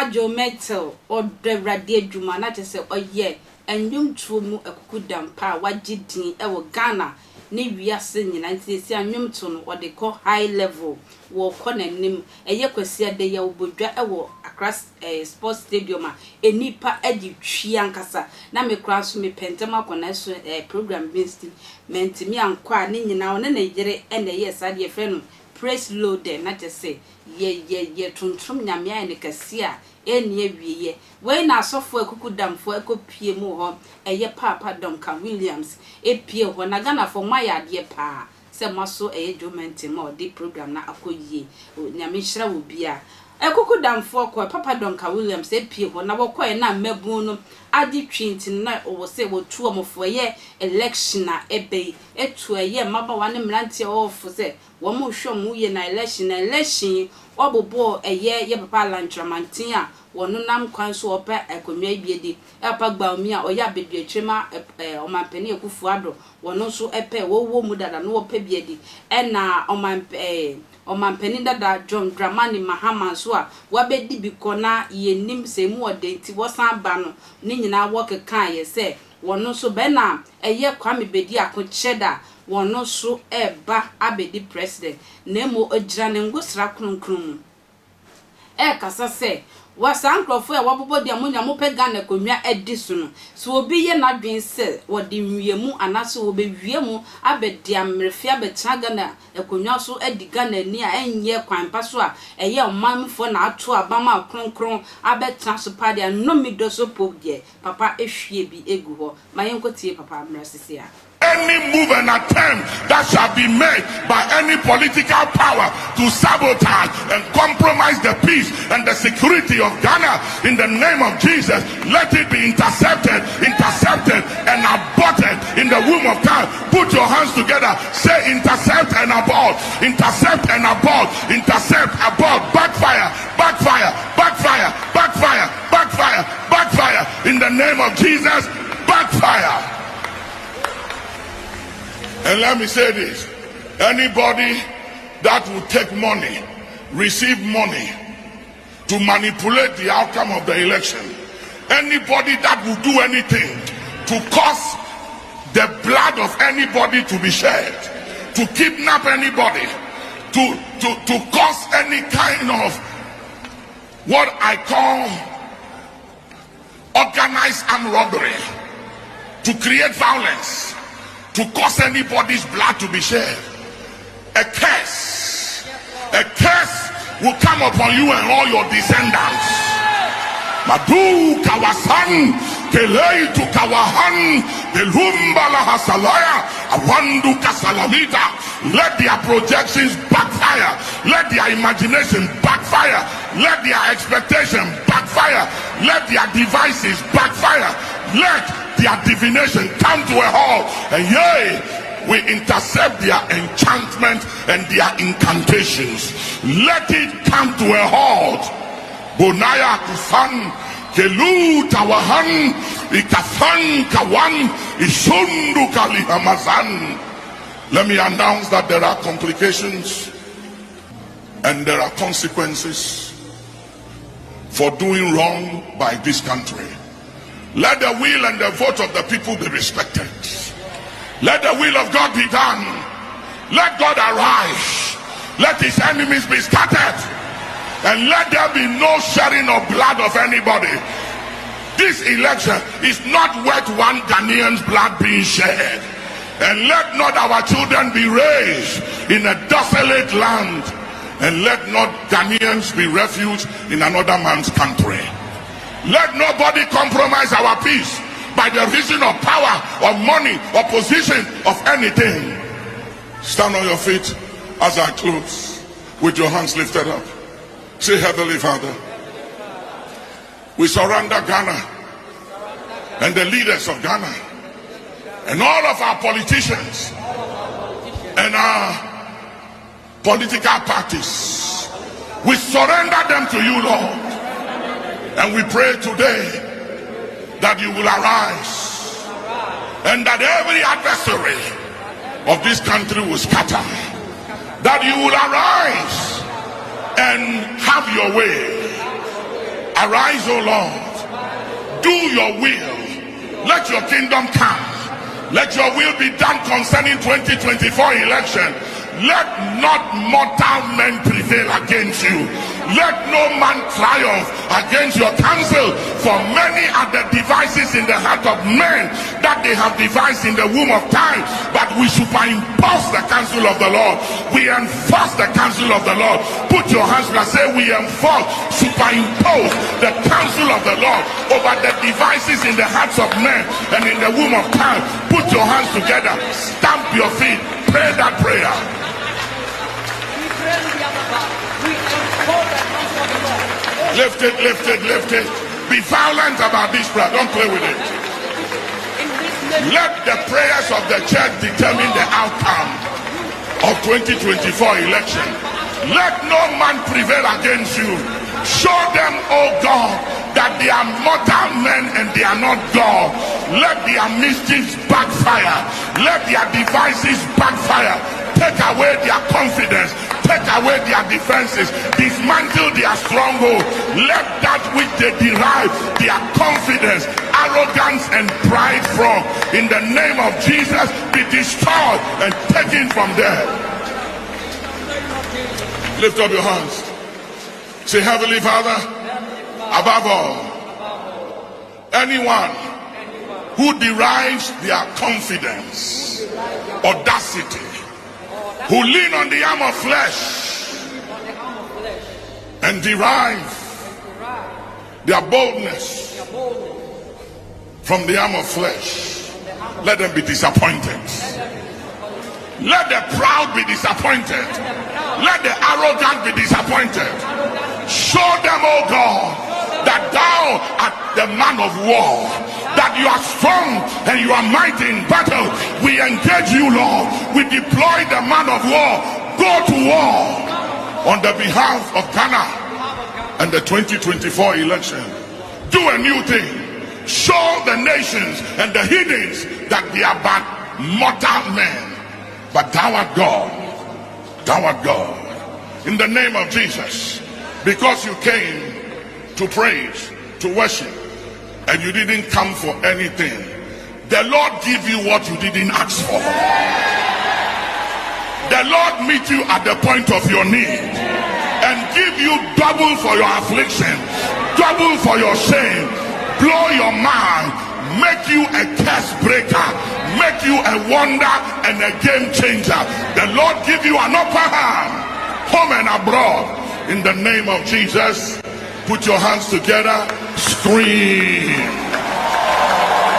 Joe Metal or the Radia Juma, not to say, oh, yeah, and you two a good damn pa, what did Ghana, Nibia singing, and say, Newton, what they call high level, war corner name, a yakosia de Yabuja, across a sports stadium, a nipa edgy chiancasa, na me cross me pentama connection a program based meant me and qua ninny now and a and a yes, I dear friend. Praise Lord, not to say, ye, trum yamia and a cassia, and ye, when our software could dam for a copy more, a ye papa Duncan Williams, a peer when I gonna for my idea pa, said muscle a doment more deep program na a could ye, Yamisha will be a cuckoo dam for papa Duncan Williams, a peer when I walk quite now, mebunum, I did treat tonight or say, well, 2 or 4 year election a bay, a 2 a year, mother one lantia off for say. One more show me na election obo a year ye papa lantramantia one nam kwan so opa akonwa biedi epa gba mi a oya bedwe twema o mampani akufuado one so epe wo mu dada no opa biedi e na o mampani dada John Dramani Mahama so a wabedi bikona yenim semu odenti wosan ba no ni nyina wo kekan ye se one so be na eye kwame bedi akocheda one so eba abedi president nemo ogira ne ngusra kronkron kasa se wasankrofo e wabobo de amonya mo pega na konwa ediso no so obi ye na dwen se wode nwiemu anaso obewiemu abedi amrefi abetraga na ekonwa so ediga na ni a enye kwanpa so a eye omamfo na ato abama kronkron abetra so pade no mido so pobie papa ehwie bi egu ho mayenkotie papa amrasisi a any move and attempt that shall be made by any political power to sabotage and compromise the peace and the security of Ghana, in the name of Jesus, let it be intercepted and aborted in the womb of time. Put your hands together, say intercept and abort, intercept and abort, intercept, abort, backfire, backfire, backfire, backfire, backfire, backfire, in the name of Jesus, backfire. And let me say this, anybody that will take money, receive money to manipulate the outcome of the election, anybody that will do anything to cause the blood of anybody to be shed, to kidnap anybody, to cause any kind of what I call organized armed robbery, to create violence, to cause anybody's blood to be shed, a curse will come upon you and all your descendants. Madu kawasan kelei tu kawahan belumbala hasalaya awandu kasalamita. Let their projections backfire, let their imagination backfire, let their expectation backfire, let their devices backfire, let their divination come to a halt, and yea, we intercept their enchantment and their incantations. Let it come to a halt. Bonaya kufan kelu tawahan ikafan kawan isundu kali hamazan. Let me announce that there are complications and there are consequences for doing wrong by this country. Let the will and the vote of the people be respected. Let the will of God be done. Let God arise. Let his enemies be scattered. And let there be no shedding of blood of anybody. This election is not worth one Ghanaian's blood being shed. And let not our children be raised in a desolate land. And let not Ghanaians be refuge in another man's country. Let nobody compromise our peace by the reason of power, or money, or position, of anything. Stand on your feet as I close with your hands lifted up. Say, Heavenly Father, we surrender Ghana and the leaders of Ghana and all of our politicians and our political parties. We surrender them to you, Lord. And we pray today that you will arise and that every adversary of this country will scatter. That you will arise and have your way. Arise, O Lord. Do your will. Let your kingdom come. Let your will be done concerning 2024 election. Let not mortal men prevail against you. Let no man triumph against your counsel. For many are the devices in the heart of men that they have devised in the womb of time. But we superimpose the counsel of the Lord. We enforce the counsel of the Lord. Put your hands and say, we enforce, superimpose the counsel of the Lord over the devices in the hearts of men and in the womb of time. Put your hands together. Stamp your feet. Pray that prayer. Lift it, lift it, lift it. Be violent about this prayer. Don't play with it. Let the prayers of the church determine the outcome of 2024 election. Let no man prevail against you. Show them, oh God, that they are mortal men and they are not God. Let their mischiefs backfire. Let their devices backfire. Take away their confidence. Take away their defenses. Dismantle their stronghold. Let that which they derive their confidence, arrogance and pride from, in the name of Jesus, be destroyed and taken from there. Lift up your hands. Say, Heavenly Father, above all, anyone who derives their confidence, audacity, who lean on the arm of flesh and derive their boldness from the arm of flesh, let them be disappointed. Let the proud be disappointed. Let the arrogant be disappointed. Show them, oh God, that thou art the man of war, that you are strong and you are mighty in battle. We engage you, Lord. We deploy the man of war. Go to war on the behalf of Ghana and the 2024 election. Do a new thing. Show the nations and the heathens that they are but mortal men. But thou art God. Thou art God. In the name of Jesus. Because you came to praise, to worship, and you didn't come for anything, the Lord give you what you didn't ask for. The Lord meet you at the point of your need and give you double for your affliction, double for your shame, blow your mind, make you a curse breaker, make you a wonder and a game changer. The Lord give you an upper hand, home and abroad. In the name of Jesus, put your hands together, scream.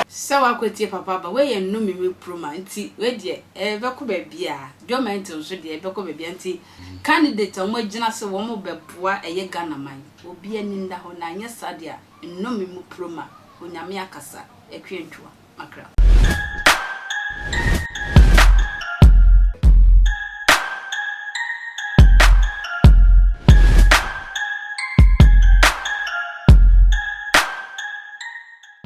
So I could take papa, but we no me proma anti, we dear, ever could be a domain should be ever could be anti. Candidate on my generous woman be poor a ye Ghana mine, will be an in the Honanya Sadia, no me proma, Unyamia Casa, a creature, macra.